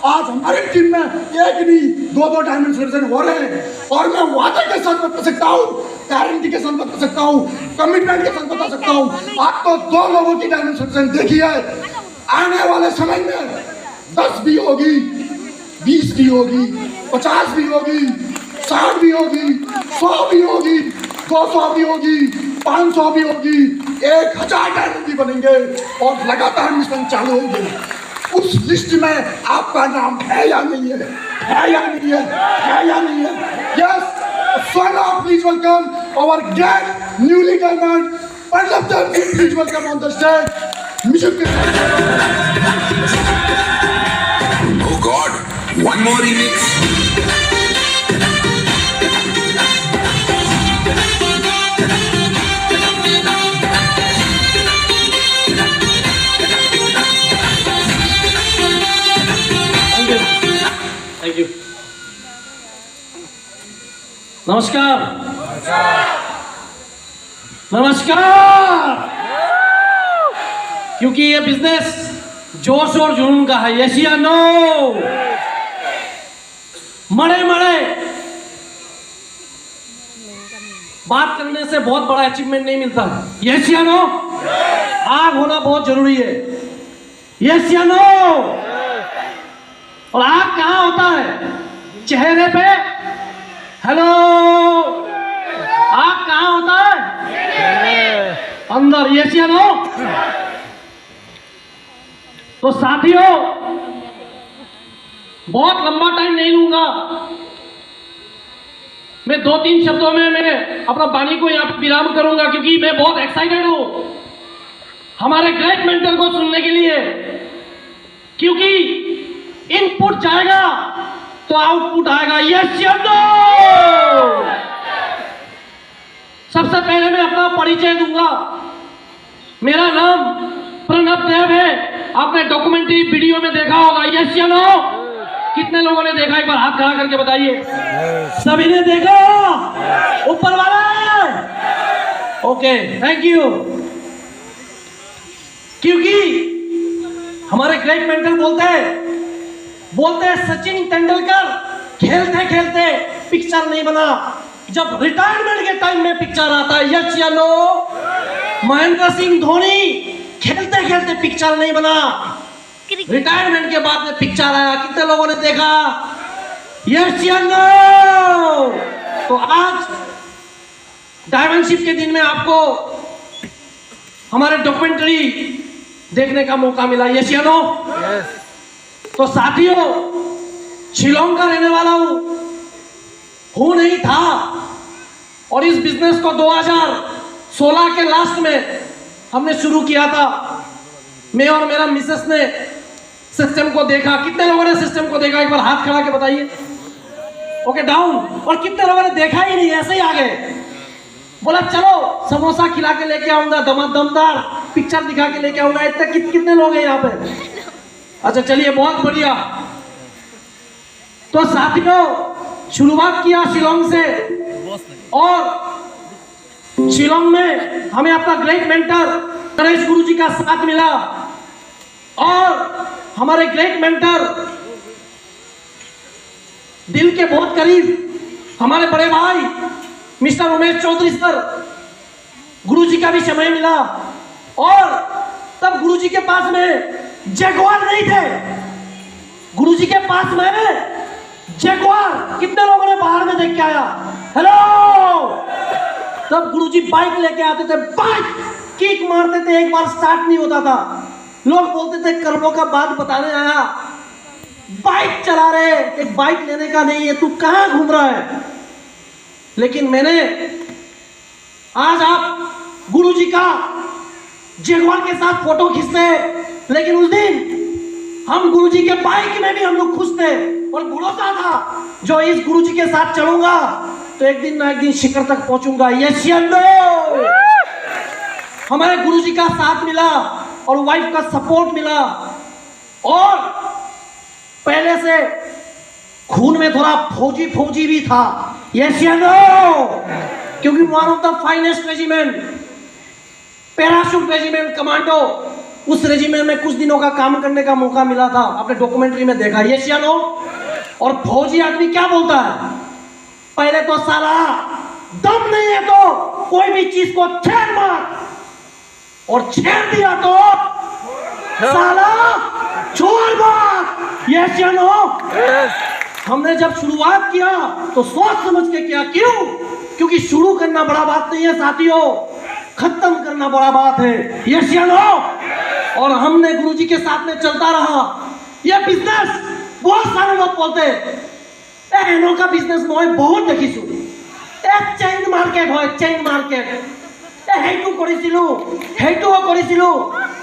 आज हमारी टीम में एक नहीं दो डायमंड सेलिब्रेशन हो रहे हैं और मैं वादे के साथ बता सकता हूँ, गारंटी के साथ बता सकता हूँ, कमिटमेंट के साथ बता सकता हूँ। आज तो 2 लोगों की डायमंड सेलिब्रेशन देखी है, आने वाले समय में 10 भी होगी, 20 भी होगी, 50 भी होगी, 60 भी होगी, 100 भी होगी, 200 भी होगी, 500 भी होगी, 1000 डायमंड भी बनेंगे और लगातार मिशन चालू होंगे। उस लिस्ट में आपका नाम है या नहीं है? है या नहीं है? है या नहीं है? Yes, so now please welcome our great newly diamond Pallab Dev. Please welcome on the stage. Music. Oh God, one more remix. Thank you. नमस्कार नमस्कार। क्योंकि ये बिजनेस जोश और जुनून का है, यस या नो? मड़े मड़े बात करने से बहुत बड़ा अचीवमेंट नहीं मिलता, यस या नो? आग होना बहुत जरूरी है, यस या नो? और आग कहाँ होता है? चेहरे पे। हेलो, आग कहाँ होता है? अंदर, यस या नो? तो साथियों, बहुत लंबा टाइम नहीं लूंगा, मैं 2-3 शब्दों में मैं अपना वाणी को यहाँ पर विराम करूंगा, क्योंकि मैं बहुत एक्साइटेड हूं हमारे ग्रेट मेंटर को सुनने के लिए। क्योंकि इनपुट जाएगा तो आउटपुट आएगा, यस या नो? सबसे पहले मैं अपना परिचय दूंगा। मेरा नाम प्रणब देव है। आपने डॉक्यूमेंट्री वीडियो में देखा होगा, यस या नो? कितने लोगों ने देखा? एक बार हाथ खड़ा करके बताइए। सभी ने देखा? ऊपर वाले? Okay, thank you. क्योंकि हमारे ग्रेट मेंटर बोलते हैं सचिन तेंदुलकर खेलते खेलते पिक्चर नहीं बना, जब रिटायरमेंट के टाइम में पिक्चर आता है, यस या नो? महेंद्र सिंह धोनी खेलते खेलते पिक्चर नहीं बना, रिटायरमेंट के बाद में पिक्चर आया। कितने लोगों ने देखा? यस या नो? तो आज डायमंडशिप के दिन में आपको हमारे डॉक्यूमेंट्री देखने का मौका मिला, यस या नो? तो साथियों, शिलोंग का रहने वाला हूं नहीं था, और इस बिजनेस को 2016 के लास्ट में हमने शुरू किया था। मैं और मेरा मिसेस ने सिस्टम को देखा। कितने लोगों ने सिस्टम को देखा? एक बार हाथ खड़ा के बताइए। Okay, down. और कितने लोगों ने देखा ही नहीं, ऐसे ही आ गए? बोला चलो समोसा खिला के लेके आऊंगा, दमदार पिक्चर दिखा के लेके आऊंगा। इतने कितने लोग हैं यहाँ पे? अच्छा चलिए, बहुत बढ़िया। तो साथियों, शुरुआत किया शिलोंग से, और शिलोंग में हमें अपना ग्रेट मेंटर गणेश गुरु जी का साथ मिला, और हमारे ग्रेट मेंटर दिल के बहुत करीब हमारे बड़े भाई मिस्टर उमेश चौधरी सर, गुरु जी का भी समय मिला। और तब गुरु जी के पास में जगुआर नहीं थे, गुरु जी के पास में जगुआर कितने लोगों ने बाहर में देख के आया? हेलो। तब गुरु जी बाइक लेके आते थे, बाइक किक मारते थे, एक बार स्टार्ट नहीं होता था। लोग बोलते थे कर्मों का बात बताने आया, बाइक चला रहे, एक बाइक लेने का नहीं है, तू कहां घूम रहा है? लेकिन मैंने आज आप गुरु जी का जगुआर के साथ फोटो खींचते हैं, लेकिन उस दिन हम गुरु जी के बाइक में भी हम लोग खुश थे, और भरोसा था जो इस गुरु जी के साथ चलूंगा तो एक दिन ना एक दिन शिखर तक पहुंचूंगा, यस या नो? हमारे गुरु जी का साथ मिला और वाइफ का सपोर्ट मिला, और पहले से खून में थोड़ा फौजी भी था, यस या नो? क्योंकि one of the finest regiment, parachute regiment commando उस रेजिमेंट में कुछ दिनों का काम करने का मौका मिला था, आपने डॉक्यूमेंट्री में देखा। ये सियानो और फौजी आदमी क्या बोलता है, पहले तो साला दम नहीं है तो कोई भी चीज को छेड़ मार, और छेड़ दिया तो साला छोड़ मार। ये सियानो हमने जब शुरुआत किया तो सोच समझ के किया। क्यों? क्योंकि शुरू करना बड़ा बात नहीं है साथियों, खत्म करना बड़ा बात है। ये सियानो और हमने गुरुजी के साथ में चलता रहा। ये बिजनेस बहुत सारे लोग बोलते एनो का बिजनेस में बहुत देखी सुनी, एक चेन मार्केट हो, चेन मार्केट हेटू करिसिलु, हेटू करिसिलु,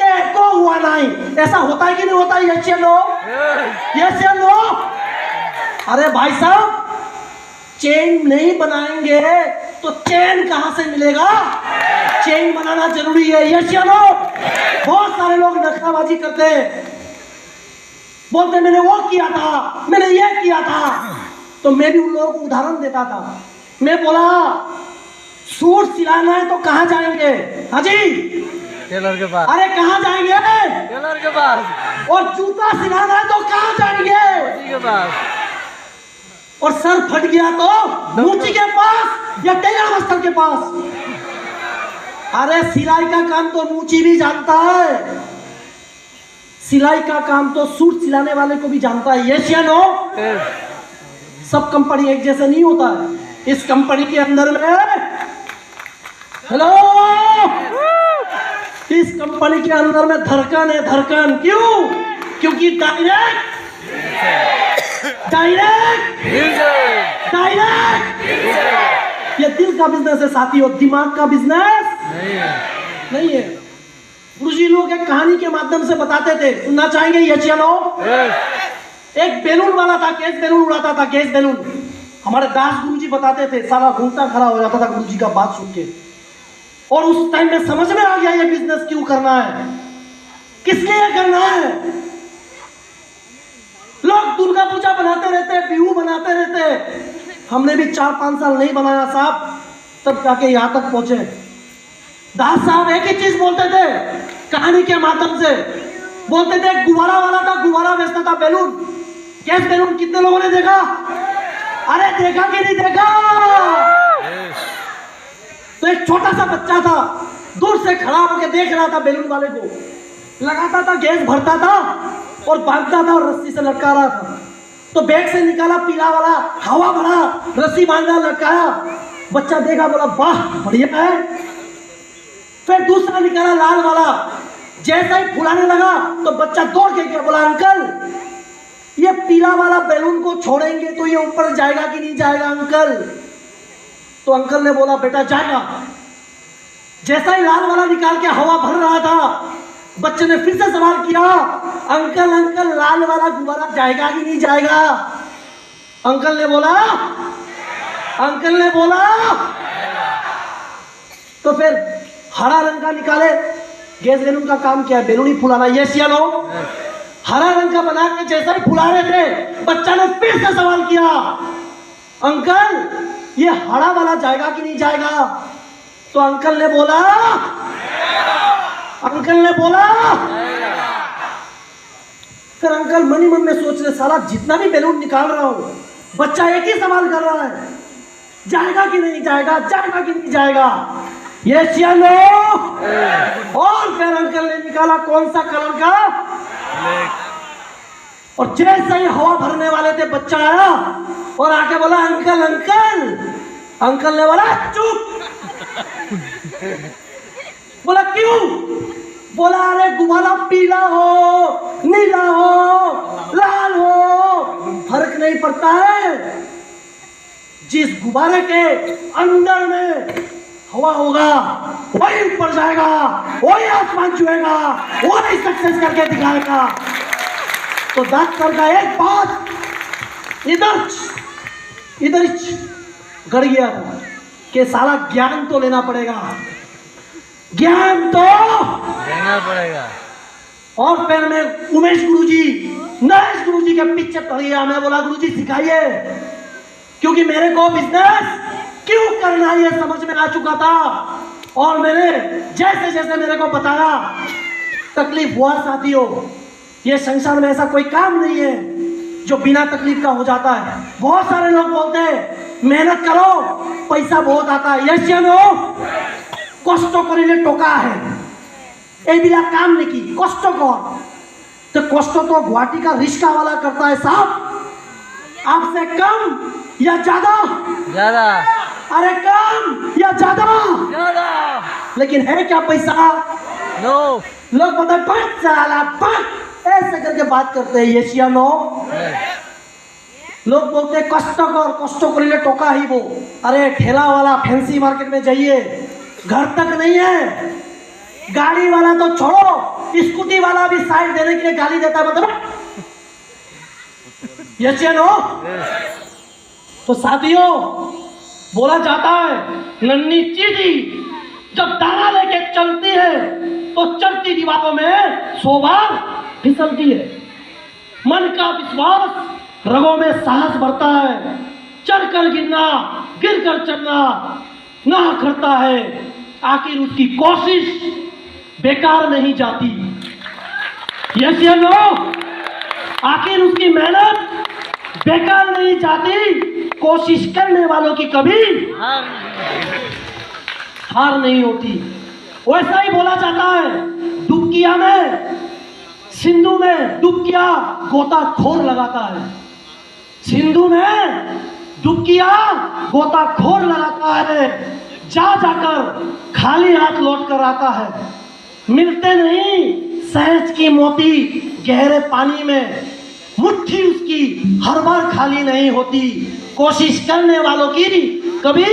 एको हुआ नहीं। ऐसा होता है कि नहीं होता? ये सियानो, ये सियानो। अरे भाई साहब, चेन नहीं बनाएंगे तो चेन कहां से मिलेगा? चेन बनाना जरूरी है। ये सियानो बहुत सारे लोग नखराबाजी करते हैं, बोलते मैंने वो किया था, मैंने ये किया था। तो मैं भी उन लोगों को उदाहरण देता था। मैं बोला सूट सिलाना है तो कहां जाएंगे? हाजी टेलर के पास। अरे कहां जाएंगे? टेलर के पास। और जूता सिलाना है तो कहां जाएंगे? के पास। और सर फट गया तो मूची के पास या टेलर मास्टर के पास। अरे सिलाई का काम तो मूची भी जानता है, सिलाई का काम तो सूट सिलाने वाले को भी जानता है। ये सियानो सब कंपनी एक जैसे नहीं होता है। इस कंपनी के अंदर में हेलो, इस कंपनी के अंदर में धड़कन है, धड़कन। क्यों? क्योंकि डायरेक्ट ये दिल का बिजनेस है साथियों, दिमाग का बिजनेस नहीं है। गुरुजी लोग एक कहानी के माध्यम से बताते थे, सुनना चाहेंगे? ये चलो। एक बैलून वाला था, गैस बैलून उड़ाता था, गैस बैलून। हमारे दास गुरुजी बताते थे, साला घूमता खड़ा हो जाता था गुरुजी का बात सुन के। और उस टाइम में समझ में आ गया ये बिजनेस क्यों करना है, किस लिए करना है। लोग दुर्गा पूजा बनाते रहते, बिहू बनाते रहते। हमने भी 4-5 साल नहीं बनाया साहब, तब जाके यहां तक पहुंचे। दास साहब एक ही चीज बोलते थे कहानी के माध्यम से, बोलते थे गुब्बारा वाला था, गुब्बारा बेचता था, बैलून, गैस बैलून। कितने लोगों ने देखा? अरे देखा कि नहीं देखा? तो एक छोटा सा बच्चा था, दूर से खड़ा होकर देख रहा था बैलून वाले को, लगाता था, गैस भरता था और बांधता था और रस्सी से लटका रहा था। तो बैग से निकाला पीला वाला, हवा भरा, रस्सी बांधा, लटकाया। बच्चा देखा, बोला वाह बढ़िया है। फिर दूसरा निकाला लाल वाला, जैसा ही फुलाने लगा तो बच्चा दौड़ के गया, बोला अंकल ये पीला वाला बैलून को छोड़ेंगे तो ये ऊपर जाएगा कि नहीं जाएगा अंकल? तो अंकल ने बोला बेटा जाएगा। जैसा ही लाल वाला निकाल के हवा भर रहा था, बच्चे ने फिर से सवाल किया, अंकल अंकल लाल वाला गुब्बारा जाएगा कि नहीं जाएगा? अंकल ने बोला, अंकल ने बोला। तो फिर हरा रंग का निकाले, गैस बैलून का काम क्या है? बैलून ही फुलाना। ये सियानो हरा रंग का बना के जैसा ही फुला रहे थे, बच्चा ने फिर से सवाल किया, अंकल ये हरा वाला जाएगा कि नहीं जाएगा? तो अंकल ने बोला, अंकल ने बोला। फिर अंकल मन ही मन में सोच रहे, साला जितना भी बैलून निकाल रहा हूं, बच्चा एक ही सवाल कर रहा है, जाएगा कि नहीं जाएगा, जाएगा कि नहीं जाएगा? ये सियानो। और फिर अंकल ने निकाला कौन सा कलर का, और जैसे ही हवा भरने वाले थे, बच्चा आया और आके बोला अंकल अंकल। अंकल ने बोला चुप। बोला क्यों? बोला अरे गुब्बारा पीला हो, नीला हो, लाल हो, फर्क नहीं पड़ता है। जिस गुब्बारे के अंदर में हवा होगा वही ऊपर जाएगा, वही आसमान छुएगा, वही सक्सेस करके दिखाएगा। तो डॉक्टर का एक बात इधर गड़ गया कि साला ज्ञान तो लेना पड़ेगा, ज्ञान तो लेना पड़ेगा। और फिर मैं उमेश गुरुजी, नरेश गुरुजी के पीछे पड़ गया। मैं बोला गुरुजी सिखाइए, क्योंकि मेरे को बिजनेस क्यों करना ये समझ में आ चुका था। और मैंने जैसे जैसे मेरे को बताया, तकलीफ हुआ साथियों, ये संसार में ऐसा कोई काम नहीं है जो बिना तकलीफ का हो जाता है। बहुत सारे लोग बोलते हैं मेहनत करो पैसा बहुत आता है, यस या नो? कष्ट करिले टोका है, এইবিলাক কাম নেকি? কষ্ট কর तो कष्ट तो गुवाहाटी का रिक्शा वाला करता है साहब, आपसे कम या ज्यादा? ज्यादा अरे कम या ज्यादा? ज्यादा लेकिन है क्या पैसा? नो लोग बोलते हैं बस साला बस, ऐसे करके बात करते हैं, यस या नो? लोग बोलते हैं कष्ट करिले टोका ही वो। अरे ठेला वाला फैंसी मार्केट में जाइए, घर तक नहीं है, गाड़ी वाला तो छोड़ो, स्कूटी वाला भी साइड देने के लिए गाली देता है, मतलब यस या नो? तो साथियों बोला जाता है नन्ही चीजी जब दाना लेके चलती है तो चलती दीवारों में 100 बार फिसलती है। मन का विश्वास रगों में साहस भरता है, चढ़कर गिरना गिरकर चढ़ना ना करता है, आखिर उसकी कोशिश बेकार नहीं जाती, यस या नो? आखिर उसकी मेहनत बेकार नहीं जाती, कोशिश करने वालों की कभी हार नहीं होती। वैसा ही बोला जाता है डुबकिया में, सिंधु में डुबकिया गोताखोर लगाता है, सिंधु में डुबकिया गोताखोर लगाता है, जा जाकर खाली हाथ लौट कर आता है, मिलते नहीं सहज की मोती गहरे पानी में, मुट्ठी उसकी हर बार खाली नहीं होती, कोशिश करने वालों की कभी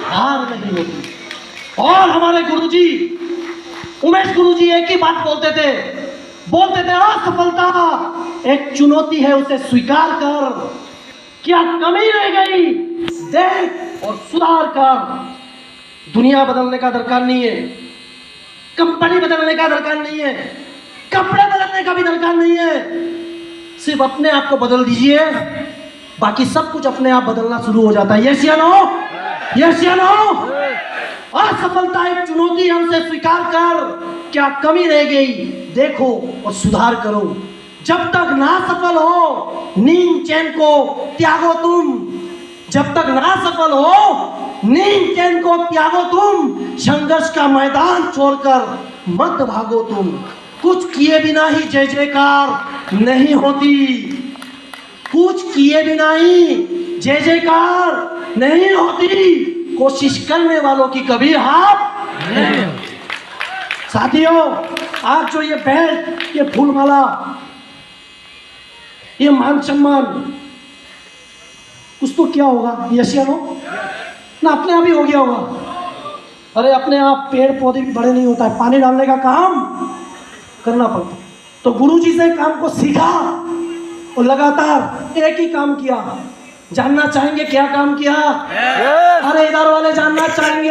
हार नहीं होती। और हमारे गुरुजी उमेश गुरुजी एक ही बात बोलते थे असफलता एक चुनौती है, उसे स्वीकार कर, क्या कमी रह गई देख और सुधार कर। दुनिया बदलने का दरकार नहीं है, कंपनी बदलने का दरकार नहीं है, कपड़े बदलने का भी दरकार नहीं है, सिर्फ अपने आप को बदल दीजिए, बाकी सब कुछ अपने आप बदलना शुरू हो जाता है, यस या नो? यस या नो? असफलता एक चुनौती है, उसे स्वीकार कर, क्या कमी रह गई देखो और सुधार करो। जब तक ना सफल हो नींद चैन को त्यागो तुम, जब तक ना सफल हो नींद चैन को त्यागो तुम, संघर्ष का मैदान छोड़कर मत भागो तुम, कुछ किए बिना ही जय जयकार नहीं होती, कुछ किए बिना ही जय जयकार नहीं होती, कोशिश करने वालों की कभी हार नहीं। साथियों आज जो ये बेल्ट, ये फूलमाला, ये मान सम्मान, कुछ तो क्या होगा, यस या नो? ना अपने आप ही हो गया होगा। अरे अपने आप पेड़ पौधे भी बड़े नहीं होता है, पानी डालने का काम करना पड़ता है। तो गुरुजी से काम को सीखा और लगातार एक ही काम किया। जानना चाहेंगे क्या काम किया? अरे इधर वाले जानना चाहेंगे?